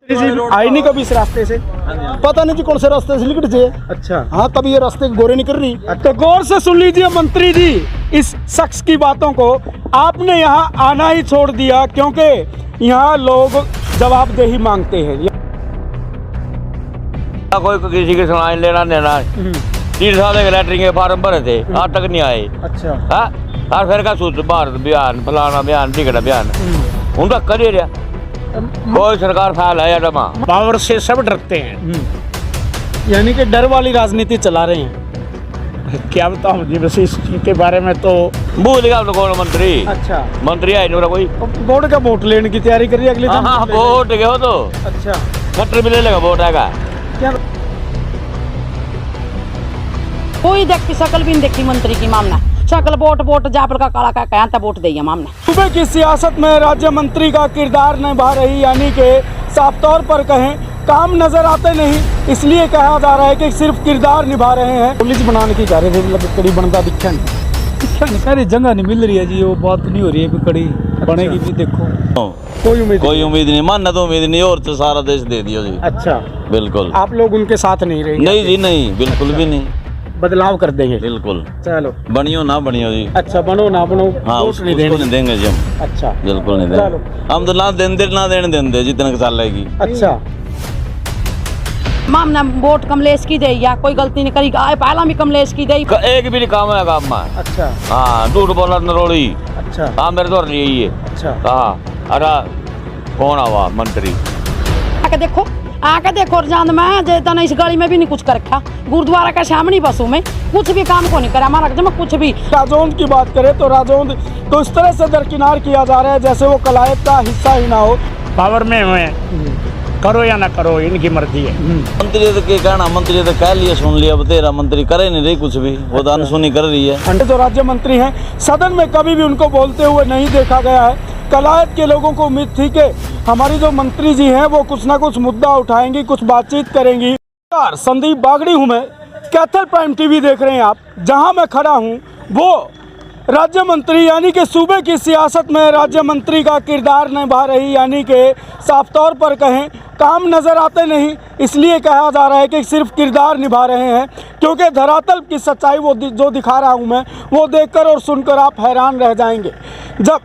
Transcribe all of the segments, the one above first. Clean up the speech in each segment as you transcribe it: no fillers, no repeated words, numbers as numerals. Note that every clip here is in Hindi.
आई नहीं कभी इस रास्ते से, पता नहीं जी कौन से रास्ते से निकल जाए। अच्छा हाँ, कभी ये रास्ते गोरे निकल रही। तो गौर से सुन लीजिए मंत्री जी इस शख्स की बातों को। आपने यहाँ आना ही छोड़ दिया क्योंकि यहाँ लोग जवाबदेही मांगते हैं। कोई किसी की सुनाई लेना देना 3 साल के लैटरिंग के फार्म भरे थे, आज तक नहीं आए। अच्छा हाँ, फिर का सूत्र बाहर बयान फलाना बयान टिकट बयान उनका कर ही रहा। कोई सरकार फाइल है या जमा पावर से सब डरते हैं, यानी कि डर वाली राजनीति चला रहे हैं। क्या बताऊं जी, वैसे इसके बारे में तो भूल गया कौन मंत्री। अच्छा मंत्री आए नहीं कोई, बोर्ड का वोट लेने की तैयारी कर रही है अगले दिन। हाँ वोट गए हो तो अच्छा खट्टर भी ले लेगा वोट आएगा। क्या कोई देखी शकल भी नहीं देखी मंत्री की मामना, शकल वोट जापर का काला का कहा था वोट दिया मामना। सूबे की सियासत में राज्य मंत्री का किरदार निभा रही, यानी कि साफ तौर पर कहें काम नजर आते नहीं, इसलिए कहा जा रहा है कि सिर्फ किरदार निभा रहे हैं। पुलिस बनाने की जा रहे थे, लकड़ी बनता दिखा नहीं, जगह नहीं मिल रही है जी, वो बात नहीं हो रही है कड़ी बनेगी भी। देखो कोई उम्मीद नहीं, मानना तो उम्मीद नहीं, और तो सारा देश दे दियो जी। अच्छा बिल्कुल, आप लोग उनके साथ नहीं रहेंगे? नहीं जी नहीं, बिल्कुल भी नहीं, बदलाव कर देंगे बिल्कुल। चलो बनियो ना बनियो जी। अच्छा बनो ना बनो, हाँ वोट उसको नहीं देंगे जी हम। अच्छा बिल्कुल नहीं चलो। देंगे हम तो, ना देने देंगे जितने के साल लगेगी। अच्छा मामना वोट कमलेश की दे या कोई गलती नहीं करी, आए पहला भी कमलेश की दे। एक भी नहीं काम है काम में। अच्छा हाँ झूठ बोला नरोड़ी। अच्छा हाँ मेरे तो नहीं है। अच्छा हाँ अरे कौन आवा मंत्री आके देखो जान में जेतना इस गली में भी नहीं कुछ कर रखा, गुरुद्वारा का सामने बसों में कुछ भी काम को नहीं करा हमारा जमा कुछ भी। राजौंद की बात करें तो राजौंद तो इस तरह से दरकिनार किया जा रहा है जैसे वो कलायत का हिस्सा ही ना हो। पावर में हुए करो या ना करो इनकी मर्जी है। मंत्री तो क्या कहना, मंत्री तो कह लिया सुन लिया, अब तेरा मंत्री करे नहीं रही कुछ भी, वो तो अनसुनी कर रही है। जो राज्य मंत्री हैं सदन में कभी भी उनको बोलते हुए नहीं देखा गया है। कलायत के लोगों को उम्मीद थी कि हमारी जो मंत्री जी हैं वो कुछ ना कुछ मुद्दा उठाएंगी, कुछ बातचीत करेंगी। संदीप बागड़ी हूँ मैं, कैथल प्राइम टीवी देख रहे हैं आप। जहाँ मैं खड़ा हूँ वो राज्य मंत्री यानी कि सूबे की सियासत में राज्य मंत्री का किरदार निभा रही, यानी कि साफ तौर पर कहें काम नज़र आते नहीं, इसलिए कहा जा रहा है कि सिर्फ किरदार निभा रहे हैं क्योंकि धरातल की सच्चाई वो जो दिखा रहा हूँ मैं, वो देखकर और सुनकर आप हैरान रह जाएंगे। जब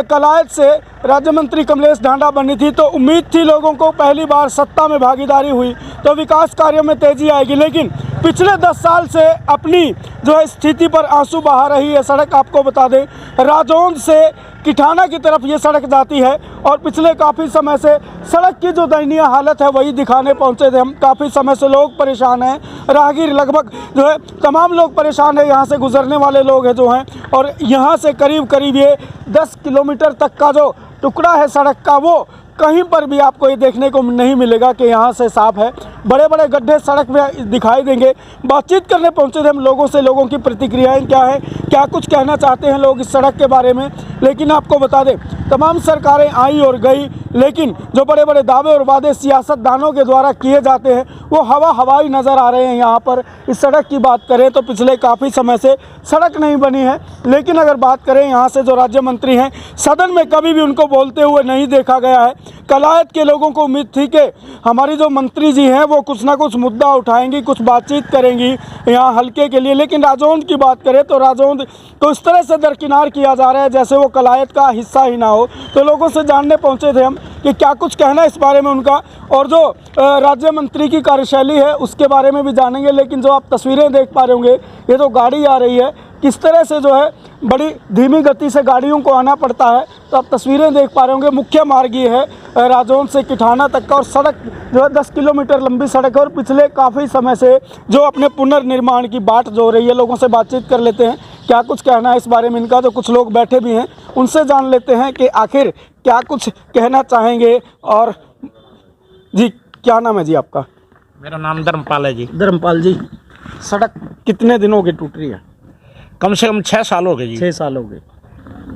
कलायत से राज्य मंत्री कमलेश ढांडा बनी थी तो उम्मीद थी लोगों को पहली बार सत्ता में भागीदारी हुई तो विकास कार्यों में तेज़ी आएगी, लेकिन पिछले 10 साल से अपनी जो है स्थिति पर आंसू बहा रही है सड़क। आपको बता दें राजौंद से किठाना की तरफ ये सड़क जाती है और पिछले काफ़ी समय से सड़क की जो दयनीय हालत है वही दिखाने पहुंचे थे हम। काफ़ी समय से लोग परेशान हैं, राहगीर लगभग जो है तमाम लोग परेशान हैं, यहाँ से गुजरने वाले लोग हैं जो हैं, और यहाँ से करीब करीब ये 10 किलोमीटर तक का जो टुकड़ा है सड़क का वो कहीं पर भी आपको ये देखने को नहीं मिलेगा कि यहाँ से साफ है। बड़े बड़े गड्ढे सड़क में दिखाई देंगे। बातचीत करने पहुँचे थे हम लोगों से, लोगों की प्रतिक्रियाएं क्या है, क्या कुछ कहना चाहते हैं लोग इस सड़क के बारे में। लेकिन आपको बता दें तमाम सरकारें आई और गई, लेकिन जो बड़े बड़े दावे और वादे सियासतदानों के द्वारा किए जाते हैं वो हवाई नज़र आ रहे हैं। यहाँ पर इस सड़क की बात करें तो पिछले काफ़ी समय से सड़क नहीं बनी है, लेकिन अगर बात करें यहाँ से जो राज्य मंत्री हैं सदन में कभी भी उनको बोलते हुए नहीं देखा गया है। कलायत के लोगों को उम्मीद थी कि हमारी जो मंत्री जी हैं वो कुछ ना कुछ मुद्दा उठाएंगी, कुछ बातचीत करेंगी यहाँ हल्के के लिए, लेकिन राजौंद की बात करें तो राजौंद तो इस तरह से दरकिनार किया जा रहा है जैसे वो कलायत का हिस्सा ही ना हो। तो लोगों से जानने पहुँचे थे हम कि क्या कुछ कहना इस बारे में उनका, और जो राज्य मंत्री की कार्यशैली है उसके बारे में भी जानेंगे। लेकिन जो आप तस्वीरें देख पा रहे होंगे ये जो गाड़ी आ रही है किस तरह से जो है बड़ी धीमी गति से गाड़ियों को आना पड़ता है, तो आप तस्वीरें देख पा रहे होंगे। मुख्य मार्ग ये है राजौंद से किठाना तक का, और सड़क जो है 10 किलोमीटर लंबी सड़क है और पिछले काफ़ी समय से जो अपने पुनर्निर्माण की बाट जो रही है। लोगों से बातचीत कर लेते हैं क्या कुछ कहना है इस बारे में इनका, जो कुछ लोग बैठे भी हैं उनसे जान लेते हैं कि आखिर क्या कुछ कहना चाहेंगे। और जी क्या नाम है जी आपका? मेरा नाम धर्मपाल है जी। धर्मपाल जी, सड़क कितने दिनों की टूट रही है? कम से कम 6 साल हो गए जी। 6 साल हो गए।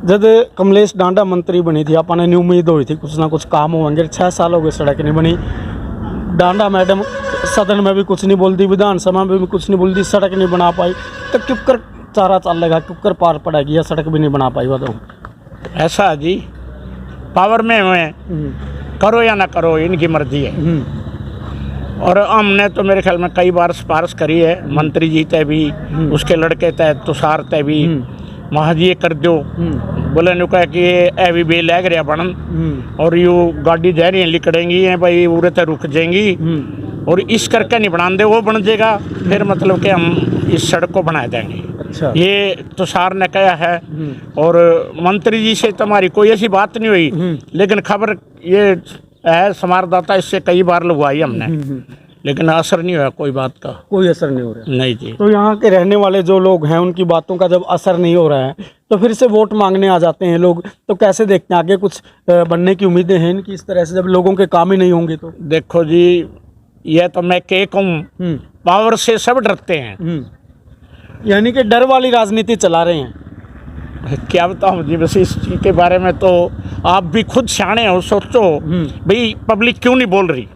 जब कमलेश ढांडा मंत्री बनी थी अपने नहीं उम्मीद हुई थी कुछ ना कुछ काम होंगे, 6 साल हो गए सड़क नहीं बनी। ढांडा मैडम सदन में भी कुछ नहीं बोलती, विधानसभा में भी कुछ नहीं बोलती, सड़क नहीं बना पाई, तो क्यों कर चारा चाल लगा, क्यों कर पार पड़ेगी या सड़क भी नहीं बना पाई? बताओ। ऐसा है जी, पावर में हुए करो या ना करो इनकी मर्जी है। और हमने तो मेरे ख्याल में कई बार सिफारिश करी है, मंत्री जी तय भी, उसके लड़के तय तुषार तय भी, महाज ये कर दो, बोले नु कह कि ये भी बे लग रहा बनन और यू गाड़ी जा रही है लिकड़ेंगी है भाई उरे तक रुक जाएंगी और इस करके नहीं बना दे वो बन जाएगा, फिर मतलब कि हम इस सड़क को बना देंगे। अच्छा। ये तुषार ने कहा है और मंत्री जी से तुम्हारी कोई ऐसी बात नहीं हुई, लेकिन खबर ये है संवाददाता इससे कई बार लगवाई हमने, लेकिन असर नहीं हुआ कोई बात का, कोई असर नहीं हो रहा है। नहीं जी। तो यहाँ के रहने वाले जो लोग हैं उनकी बातों का जब असर नहीं हो रहा है तो फिर से वोट मांगने आ जाते हैं लोग, तो कैसे देखते हैं आगे कुछ बनने की उम्मीदें हैं इनकी इस तरह से जब लोगों के काम ही नहीं होंगे तो? देखो जी, ये तो मैं के कहूँ, पावर से सब डरते हैं, यानी कि डर वाली राजनीति चला रहे हैं। क्या बताऊँ जी, बस इस चीज़ के बारे में तो आप भी खुद सियाने हो, सोचो भाई पब्लिक क्यों नहीं बोल रही।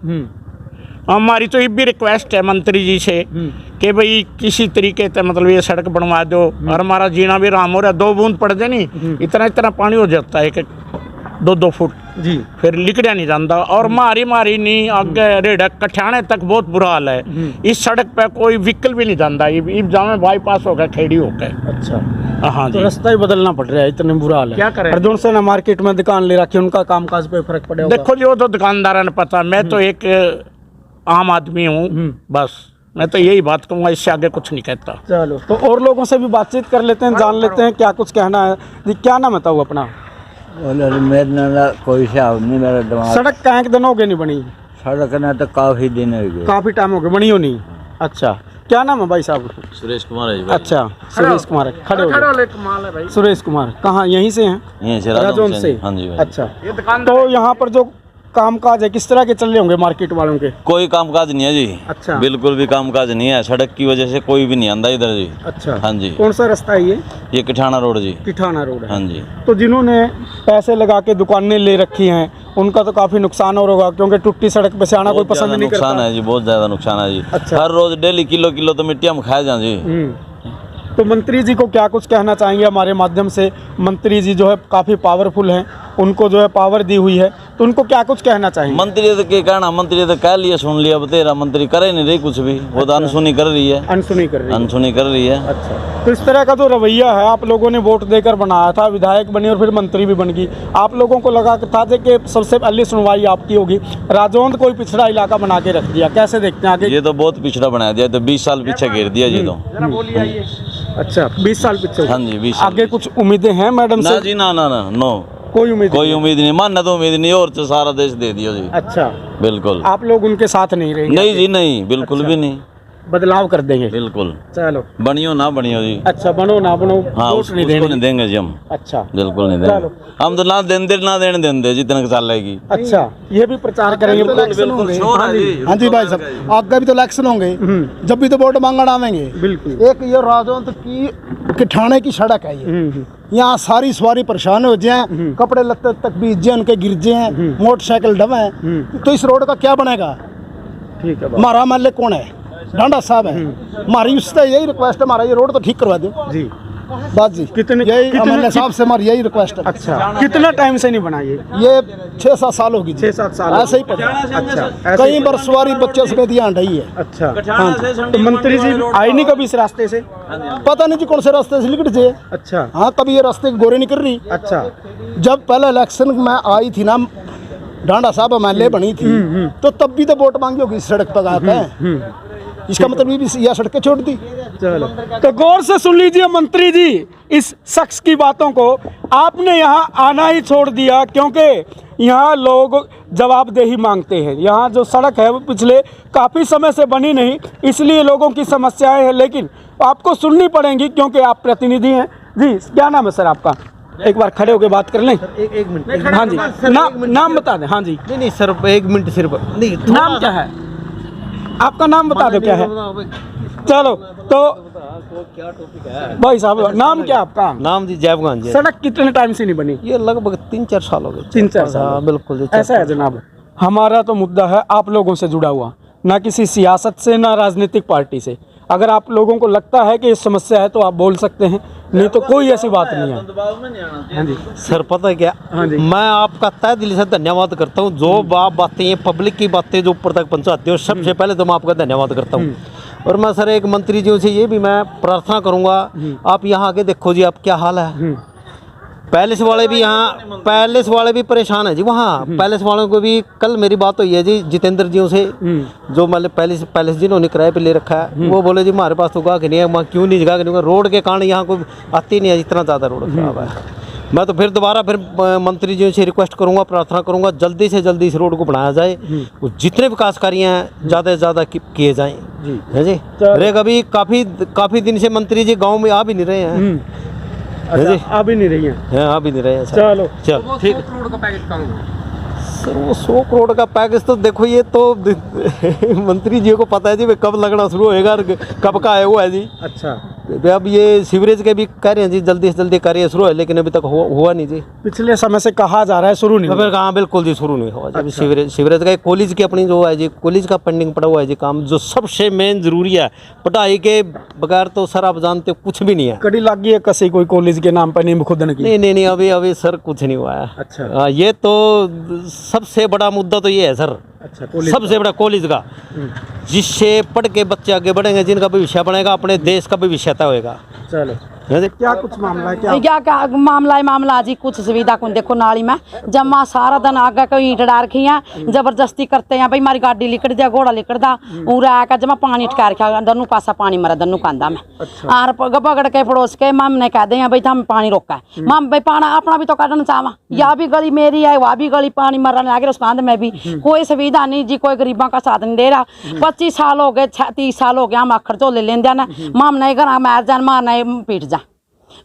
हमारी तो ये भी रिक्वेस्ट है मंत्री जी से कि भाई किसी तरीके से मतलब ये सड़क बनवा दो और हमारा जीना भी आराम हो रहा है। 2 बूंद पड़ जाए नहीं इतना इतना पानी हो जाता है, 1-2 फुट जी, फिर लिकड़िया नहीं जाता और मारी नहीं आगे रेडक कठियाने तक बहुत बुरा हाल है। इस सड़क पे कोई व्हीकल भी नहीं जाता, ये जामे बाईपास हो गया, खेड़ी हो गया। अच्छा, हाँ तो जी। रास्ता ही बदलना पड़ रहा है, इतने बुरा हाल है। क्या करें? अर्जुन सेना मार्केट में दुकान ले रखी है, उनका कामकाज पे फर्क पड़ेगा? देखो जी, वो तो दुकानदार ने पता, मैं तो एक आम आदमी हूँ, बस मैं तो यही बात कहूँगा, इससे आगे कुछ नहीं कहता। चलो, तो और लोगों से भी बातचीत कर लेते हैं, जान लेते हैं क्या कुछ कहना है जी। क्या नाम है ताऊ अपना? मेरे नाला कोई हिसाब नहीं, मेरा दिमाग। सड़क कहाँ के दिन हो गए नहीं बनी? सड़क ने तो काफी दिन हो गए, काफी टाइम हो गया बनी हो नहीं। अच्छा, क्या नाम है भाई साहब? सुरेश कुमार है जी भाई। अच्छा, सुरेश कुमार है, खड़े हो गए। कमाल है भाई। सुरेश कुमार कहाँ, यहीं से हैं? यहीं से राजौन से। हाँ जी भाई। अच्छा, ये दुकान तो यहाँ पर जो कामकाज है किस तरह के चल रहे होंगे मार्केट वालों के? कोई कामकाज नहीं है जी। अच्छा। बिल्कुल भी कामकाज नहीं है, सड़क की वजह से कोई भी नहीं आंदा इधर जी। अच्छा, हाँ जी। कौन सा रास्ता है ये किठाना रोड जी। किठाना रोड है। हाँ जी। तो जिन्होंने पैसे लगा के दुकानें ले रखी हैं उनका तो काफी नुकसान हो होगा, क्योंकि टूटी सड़क पे से आना कोई बहुत पसंद ज्यादा नहीं करता। नुकसान है जी, बहुत ज्यादा नुकसान है जी। अच्छा। हर रोज डेली किलो तो मिट्टी हम खाए जाए जी। तो मंत्री जी को क्या कुछ कहना चाहेंगे हमारे माध्यम से? मंत्री जी जो है काफ़ी पावरफुल हैं, उनको जो है पावर दी हुई है, तो उनको क्या कुछ कहना चाहेंगे? मंत्री तो क्या कहना, मंत्री तो कह लिया सुन लिया, बतेरा मंत्री करे नहीं रही कुछ भी, वो तो अनसुनी कर रही है। अनसुनी कर रही है। अनसुनी कर रही है। अच्छा, तो इस तरह का जो रवैया है, आप लोगों ने वोट देकर बनाया था, विधायक बनी और फिर मंत्री भी बन गई, आप लोगों को लगा था कि सबसे पहली सुनवाई आपकी होगी, राजौंद कोई पिछड़ा इलाका बना के रख दिया, कैसे देखते हैं आगे? ये तो बहुत पिछड़ा बना दिया, तो 20 साल पीछे घेर दिया जी। तो अच्छा, 20 साल पीछे। हाँ जी, 20 साल आगे कुछ उम्मीदें हैं मैडम ना से? जी, ना नो, कोई उम्मीद कोई उम्मीद नहीं, मानना तो उम्मीद नहीं, और तो सारा देश दे दियो जी। अच्छा, बिल्कुल। आप लोग उनके साथ नहीं रहेंगे? नहीं जी, नहीं, बिल्कुल भी नहीं, बदलाव कर देंगे? बिल्कुल। चलो, बनियो ना बनियो जी। अच्छा, बनो ना बनो, हाँ, वोट उसको नहीं नहीं देंगे जी हम। अच्छा, बिल्कुल नहीं चलो। देंगे हम, तो ना देने देंगे जितने साल रहेगी। अच्छा, ये भी प्रचार करेंगे? बिल्कुल श्योर है जी। हाँ जी भाई साहब, आगे भी तो इलेक्शन होंगे, जब भी तो वोट मांगने आवेंगे। बिल्कुल। एक ये राजौंद की किठाने की सड़क है, ये यहाँ सारी सवारी परेशान हो जाए, कपड़े लत्ते तक भी इज्जे उनके गिर जाए, मोटरसाइकिल दबे, तो इस रोड का क्या बनेगा? ठीक है हमारा एमएलए कौन है? डांडा साहब है। हमारी उससे यही रिक्वेस्ट है, हमारा ये रोड तो ठीक करवा दो जी। बस जी, यही एमएलए साहब से हमारी यही रिक्वेस्ट है। अच्छा, कितना टाइम से नहीं बना ये? 6-7 साल होगी, 6-7 साल ऐसे ही पड़ा। अच्छा, कई बार सवारी बच्चे समेत यहाँ ढही है। अच्छा, हाँ। तो मंत्री जी आए नहीं कभी इस रास्ते से? पता नहीं जी कौन से रास्ते से निकट जाए। अच्छा, हाँ, कभी ये रास्ते की गोरे नहीं कर रही। अच्छा, जब पहले इलेक्शन में आई थी ना, डांडा साहब एमएलए बनी थी, तो तब भी तो वोट मांगी होगी इस सड़क पर आते हैं। इसका मतलब ये भी यह सड़कें छोड़ दी। चलो, तो गौर से सुन लीजिए मंत्री जी इस शख्स की बातों को। आपने यहाँ आना ही छोड़ दिया क्योंकि यहाँ लोग जवाबदेही मांगते हैं। यहाँ जो सड़क है वो पिछले काफ़ी समय से बनी नहीं, इसलिए लोगों की समस्याएं हैं, लेकिन आपको सुननी पड़ेंगी क्योंकि आप प्रतिनिधि हैं। जी, क्या नाम है सर आपका? एक बार खड़े होकर बात कर लें। एक मिनट। हाँ जी, नाम बता दें। हाँ जी, नहीं सर, 1 मिनट सिर्फ। नहीं, नाम क्या है आपका? नाम बता दो क्या है। चलो, तो क्या टॉपिक है भाई साहब, नाम क्या आपका? नाम जी जयवगान जी। सड़क कितने टाइम से नहीं बनी? ये लगभग 3-4 साल हो गए। 3-4 साल। हाँ, बिल्कुल जी। ऐसा है जनाब, हमारा तो मुद्दा है आप लोगों से जुड़ा हुआ, ना किसी सियासत से, ना राजनीतिक पार्टी से। अगर आप लोगों को लगता है कि ये समस्या है तो आप बोल सकते हैं, नहीं तो कोई ऐसी बात नहीं है। हाँ जी सर पता है क्या, हाँ जी। मैं आपका तहे दिल से धन्यवाद करता हूँ। जो बातें ये पब्लिक की बातें जो ऊपर तक पहुँचाते हो, सबसे पहले तो मैं आपका धन्यवाद करता हूँ। और मैं सर एक मंत्री जी से ये भी मैं प्रार्थना करूँगा, आप यहाँ आके देखो जी आप क्या हाल है। पैलेस वाले भी यहाँ, पैलेस वाले भी परेशान है जी वहाँ। पैलेस वालों को भी कल मेरी बात हुई है जी जितेंद्र जी से, जो मतलब पैलेस जिन्होंने किराए पे ले रखा है, वो बोले जी हमारे पास तो गाहक नहीं है। मैं क्यों नहीं जगह नहीं, रोड के कारण यहाँ कोई आती नहीं है, इतना ज़्यादा रोड खराब है। मैं तो फिर दोबारा मंत्री जी से रिक्वेस्ट करूँगा, प्रार्थना करूँगा जल्दी से जल्दी इस रोड को बनाया जाए। जितने विकास कार्य हैं ज़्यादा से ज़्यादा किए जाएँ है जी। रे कभी काफ़ी दिन से मंत्री जी गाँव में आ भी नहीं रहे हैं। अच्छा, आ भी नहीं रही है। हाँ भी नहीं रहे हैं सर। चलो चलो ठीक। 100 करोड़ का पैकेज सर, वो 100 करोड़ का पैकेज तो देखो ये तो मंत्री जी को पता है जी कब लगना शुरू होएगा और कब का है वो है जी। अच्छा, अब ये सीवरेज के भी कह रहे हैं जी जल्दी से जल्दी कार्य शुरू है, लेकिन अभी तक हुआ नहीं जी। पिछले समय से कहा जा रहा है शुरू नहीं हुआ। फिर कहाँ बिल्कुल जी शुरू नहीं हुआ जी। सीवरेज का कॉलेज की अपनी जो है जी, कॉलेज का पेंडिंग पड़ा हुआ है जी काम, जो सबसे मेन जरूरी है। पढ़ाई के बगैर तो सर आप जानते हो कुछ भी नहीं है। कड़ी लगी है कसी कोई कॉलेज के नाम पर नींब खुदन की? नहीं अभी सर कुछ नहीं हुआ है। अच्छा, ये तो सबसे बड़ा मुद्दा तो ये है सर। अच्छा, सबसे बड़ा कॉलेज का, जिससे पढ़ के बच्चे आगे बढ़ेंगे, जिनका भविष्य बनेगा, अपने देश का भविष्य तय होएगा। चलो है जी। क्या कुछ मामला है क्या? क्या मामला जी, कुछ सुविधा को देखो नाली में जमा सारा दिन आगे कोई ईंट डाल रखी है, जबरदस्ती करते हैं भाई, हमारी गाड़ी लिकड़ दिया, घोड़ा लिकड़ दा, उरा आकर जमा पानी ठका रखा, दन्नू पासा पानी मरा दन्नू कांदा में। और पकड़ के पड़ोस के माम ने कह दे भाई हम पानी रोका है, माम भाई पाना अपना भी तो काटना चाहवा, या भी गली मेरी है वह भी गली पानी मरने लगे उस कांद में भी। कोई सुविधा नहीं जी, कोई गरीबों का साथ नहीं दे रहा। 25 साल हो गए, 30 साल हो गया, हम आखिर तो ले लें ना, माम नहीं घर मार जान मारना पीट जा।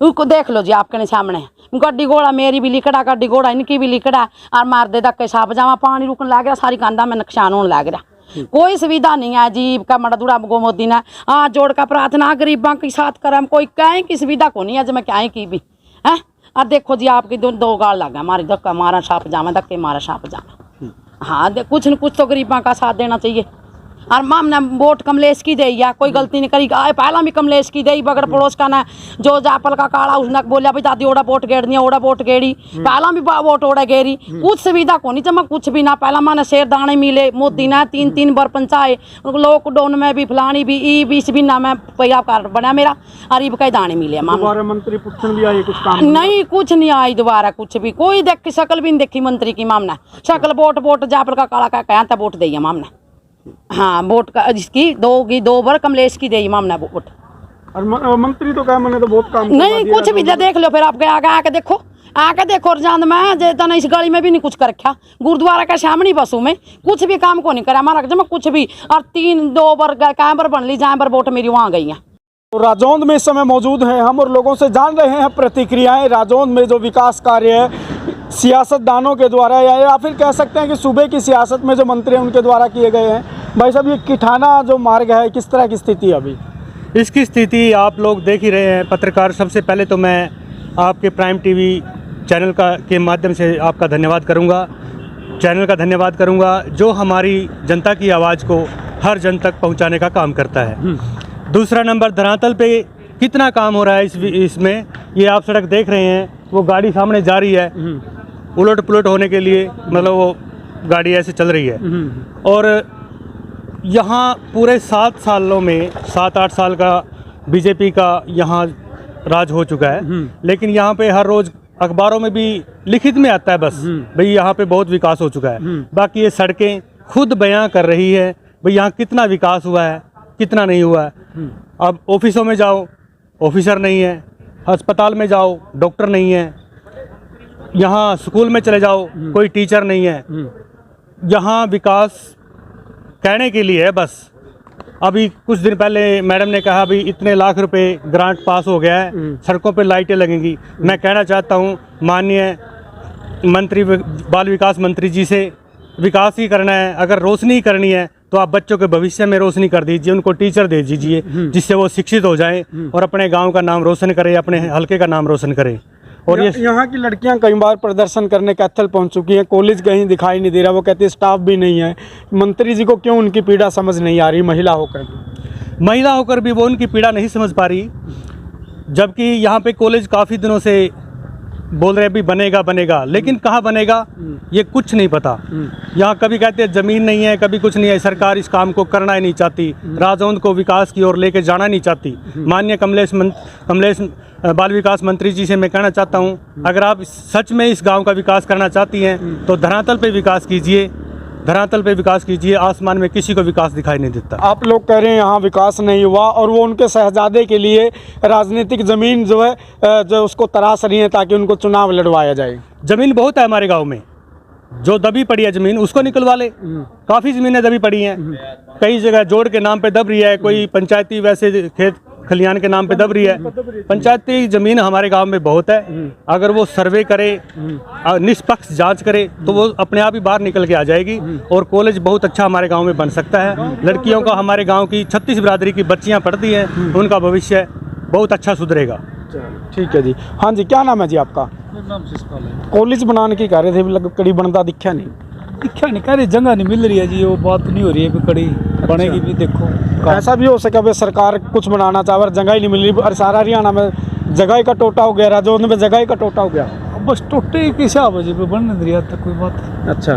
उसको देख लो जी आपके सामने, गड्डी घोड़ा मेरी भी लिकड़ा, गड्डी घोड़ा इनकी भी लिकड़ा, और मार दे धक्के साफ जावा, पानी रुकने लग रहा, सारी कांदा में नुकसान होने लग रहा। कोई सुविधा नहीं है जी। का मड़ा दुड़ा गो मोदी ने हाँ जोड़ का प्रार्थना गरीबों के साथ करम, कोई कहीं की सुविधा को नहीं है, मैं क्या की भी है। अब देखो जी आपकी दो गाड़ लगा, मारी धक्का मारा साफ जावा, धक्के मारा साफ जावा। हाँ कुछ न कुछ तो गरीबों का साथ देना चाहिए। और माम ने वोट कमलेश की दे, या कोई गलती नहीं करी, आए पहला भी कमलेश की दे, बगड़ पड़ोस का ना जो जापल का काला उसने बोलिया भाई दादी ओड़ा वोट गेड़नी, ओड़ा वोट गेड़ी, पहला भी वोट ओड़ा गेरी। कुछ सुविधा को नहीं चमा, कुछ भी ना। पहला माने शेर दाने मिले, मोदी ने 3 बार पंचाए, लॉकडाउन में भी फलानी भी ई 20 भी ना मैं पैसा कार्ड बना मेरा, और ई कई दाने मिले। दोबारा मंत्री पूछने भी आई कुछ काम नहीं, कुछ नहीं आई दोबारा, कुछ भी कोई देख शकल भी नहीं देखी मंत्री की मामना। शकल वोट जापल का काला का कहता वोट दी मामना। हाँ वोट का जिसकी दो बार कमलेश की दे मामना वोट। और मंत्री तो कहा मैंने तो बहुत काम नहीं कुछ भी देख लो, फिर आप आके देखो, आके देखो रजांद में जेता नहीं, इस गली में भी नहीं कुछ कर रखा, गुरुद्वारा का सामने बसों में कुछ भी काम को नहीं करा हमारा जमा कुछ भी। और 2 बार कैमर बन ली, जहाँ पर वोट मेरी वहाँ गई है। तो राजौंद में इस समय मौजूद हैं हम और लोगों से जान रहे हैं प्रतिक्रियाएं। राजौंद में जो विकास कार्य है सियासतदानों के द्वारा या फिर कह सकते हैं कि सूबे की सियासत में जो मंत्री हैं उनके द्वारा किए गए हैं। भाई साहब ये किठाना जो मार्ग है किस तरह की स्थिति है अभी? इसकी स्थिति आप लोग देख ही रहे हैं पत्रकार। सबसे पहले तो मैं आपके प्राइम टीवी चैनल के माध्यम से आपका धन्यवाद करूंगा, चैनल का धन्यवाद करूंगा जो हमारी जनता की आवाज़ को हर जन तक पहुंचाने का काम करता है। दूसरा नंबर, धरातल पे कितना काम हो रहा है इसमें ये आप सड़क देख रहे हैं, वो गाड़ी सामने जा रही है, उलट पुलट होने के लिए मतलब वो गाड़ी ऐसे चल रही है। और यहाँ पूरे 7 सालों में 7-8 साल का बीजेपी का यहाँ राज हो चुका है, लेकिन यहाँ पे हर रोज़ अखबारों में भी लिखित में आता है बस भाई यहाँ पे बहुत विकास हो चुका है। बाकी ये सड़कें खुद बयां कर रही है भाई यहाँ कितना विकास हुआ है कितना नहीं हुआ है। अब ऑफिसों में जाओ ऑफिसर नहीं है, अस्पताल में जाओ डॉक्टर नहीं है, यहाँ स्कूल में चले जाओ कोई टीचर नहीं है। यहाँ विकास कहने के लिए है बस। अभी कुछ दिन पहले मैडम ने कहा भी इतने लाख रुपए ग्रांट पास हो गया है, सड़कों पे लाइटें लगेंगी। मैं कहना चाहता हूँ माननीय मंत्री बाल विकास मंत्री जी से, विकास ही करना है, अगर रोशनी करनी है तो आप बच्चों के भविष्य में रोशनी कर दीजिए, उनको टीचर दे दीजिए जिससे वो शिक्षित हो जाएं और अपने गांव का नाम रोशन करें, अपने हलके का नाम रोशन करें। और ये यहाँ की लड़कियाँ कई बार प्रदर्शन करने कैथल पहुँच चुकी हैं, कॉलेज कहीं दिखाई नहीं दे रहा, वो कहती है स्टाफ भी नहीं है। मंत्री जी को क्यों उनकी पीड़ा समझ नहीं आ रही? महिला होकर भी वो उनकी पीड़ा नहीं समझ पा रही। जबकि यहाँ पे कॉलेज काफ़ी दिनों से बोल रहे हैं भी बनेगा बनेगा, लेकिन कहाँ बनेगा ये कुछ नहीं पता। यहाँ कभी कहते हैं ज़मीन नहीं है, कभी कुछ नहीं है। सरकार इस काम को करना ही नहीं चाहती, राजौंद को विकास की ओर लेके जाना नहीं चाहती। माननीय कमलेश बाल विकास मंत्री जी से मैं कहना चाहता हूँ, अगर आप सच में इस गांव का विकास करना चाहती हैं तो धरातल पे विकास कीजिए, धरातल पे विकास कीजिए। आसमान में किसी को विकास दिखाई नहीं देता। आप लोग कह रहे हैं यहाँ विकास नहीं हुआ और वो उनके शहजादे के लिए राजनीतिक ज़मीन जो है जो उसको तराश रही है ताकि उनको चुनाव लड़वाया जाए। ज़मीन बहुत है हमारे गांव में, जो दबी पड़ी है ज़मीन उसको निकलवा ले। काफ़ी ज़मीनें दबी पड़ी हैं, कई जगह जोड़ के नाम पे दब रही है, कोई पंचायती वैसे खेत खलियान के नाम पे दब रही है। पंचायती ज़मीन हमारे गांव में बहुत है, अगर वो सर्वे करे, निष्पक्ष जांच करे तो वो अपने आप ही बाहर निकल के आ जाएगी और कॉलेज बहुत अच्छा हमारे गांव में बन सकता है। लड़कियों का हमारे गांव की 36 बिरादरी की बच्चियां पढ़ती हैं, उनका भविष्य बहुत अच्छा सुधरेगा। ठीक है जी। हाँ जी, क्या नाम है जी आपका? मेरा नाम शिषपाल है। कॉलेज बनाने की कह रहे थे, लकड़ी बनता दिखा नहीं। दिखा नहीं, कह रही जगह नहीं मिल रही है जी, वो बात नहीं हो रही है भी कड़ी बनेगी भी। देखो ऐसा भी हो सके भाई सरकार कुछ बनाना चाहे और जगह ही नहीं मिल रही। और सारा हरियाणा में जगह का टोटा हो गया, राजौंद में जगह का टोटा हो गया। अब बस टोटे के हिसाब है बन नहीं रहा तक कोई बात। अच्छा,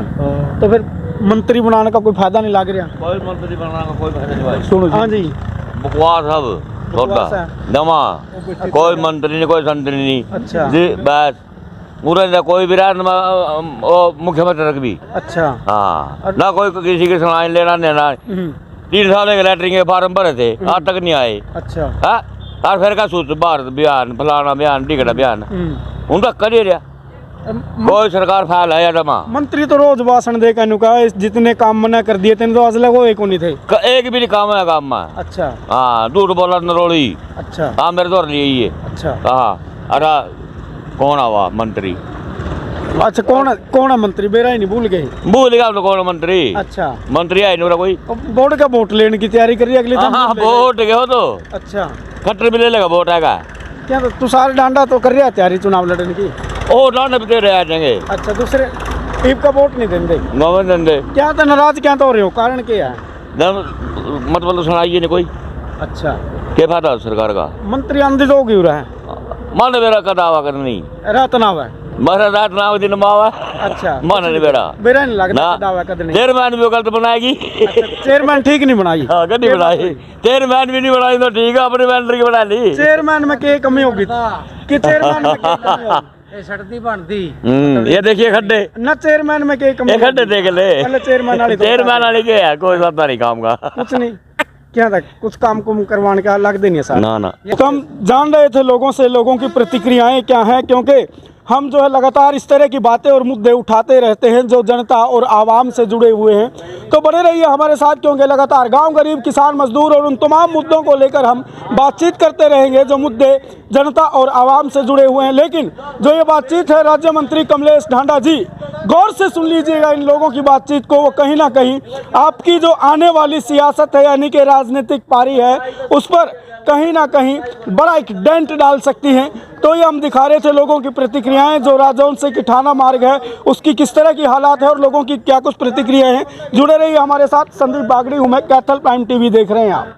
तो फिर मंत्री बनाने का कोई फायदा नहीं लग रहा? कोई मंत्री बनाने का कोई फायदा नहीं भाई। सुनो हाँ जी, बकवास सब बकवास है। दमा, कोई मंत्री नहीं, कोई संतरी नहीं। अच्छा जी बस पूरा कोई भी मुख्यमंत्री रख भी। अच्छा हाँ, ना कोई किसी की सुनाई लेना देना। 3 साल के लैटरिंग के फार्म भरे थे, आज तक नहीं आए। अच्छा हाँ, और फिर का सूच भारत बयान फलाना बयान टिकड़ा बयान उनका कर ही रहा। कोई सरकार फाइल है या जमा? मंत्री तो रोज भाषण दे के कहा जितने काम मना कर दिए थे तो असला को एक नहीं थे। एक भी नहीं काम है काम में। अच्छा हाँ, झूठ बोला नरोड़ी। अच्छा हाँ, मेरे दौर लिए ये। अच्छा हाँ, अरे कौन आवा मंत्री? अच्छा कौन है मंत्री? बेरा ही नहीं, भूल गए। भूल गया तो कौन मंत्री? अच्छा मंत्री है नहीं कोई। बोर्ड का वोट लेने की तैयारी कर रही है अगले दिन? हाँ, वोट गए हो तो अच्छा, खट्टर भी ले लेगा वोट आएगा। क्या तो तुषार डांडा तो कर रहा है तैयारी चुनाव लड़ने की? ओ डांडा भी दे रहे आ जाएंगे। अच्छा, दूसरे टीम का वोट नहीं देंगे? गवर्नमेंट देंगे। क्या तो नाराज क्या तो हो रहे हो, कारण क्या है? मतलब सुनाइए नहीं कोई। अच्छा, क्या फायदा सरकार का? मंत्री आंधी तो क्यों रहा है? मन मेरा का दावा करनी रात ना है। मेरा रात ना दिन मावा। अच्छा, मन नहीं मेरा बेरा नहीं लगता ना। दावा करने। चेयरमैन भी गलत बनाएगी। अच्छा, चेयरमैन ठीक नहीं बनाई? हाँ, नहीं बनाई। चेयरमैन भी नहीं बनाई तो ठीक है, अपने मैनेजर की बना ली। चेयरमैन में क्या कमी होगी कि चेयरमैन में क्या कमी होगी? सड़ती बनती। ये देखिए खड्डे ना चेयरमैन में क्या कमी? ये खड्डे देख ले। पहले चेयरमैन वाली चेयरमैन वाली के है, कोई पता नहीं काम का। कुछ नहीं, क्या था कुछ काम को करवाने का लग देनी है सर। ना ना, तो हम जान रहे थे लोगों से, लोगों की प्रतिक्रियाएं क्या हैं, क्योंकि हम जो है लगातार इस तरह की बातें और मुद्दे उठाते रहते हैं जो जनता और आवाम से जुड़े हुए हैं। तो बने रहिए हमारे साथ, क्योंकि लगातार गांव गरीब किसान मजदूर और उन तमाम मुद्दों को लेकर हम बातचीत करते रहेंगे जो मुद्दे जनता और आवाम से जुड़े हुए हैं। लेकिन जो ये बातचीत है राज्य मंत्री कमलेश ढांडा जी, गौर से सुन लीजिएगा इन लोगों की बातचीत को। वो कहीं ना कहीं आपकी जो आने वाली सियासत है यानी कि राजनीतिक पारी है उस पर कहीं ना कहीं बड़ा एक डेंट डाल सकती हैं। तो ये हम दिखा रहे थे लोगों की प्रतिक्रियाएं, जो राजौंद से किठाना मार्ग है उसकी किस तरह की हालात है और लोगों की क्या कुछ प्रतिक्रियाएं हैं। जुड़े रहिए हमारे साथ। संदीप बागड़ी हूँ मैं, कैथल प्राइम टीवी देख रहे हैं आप।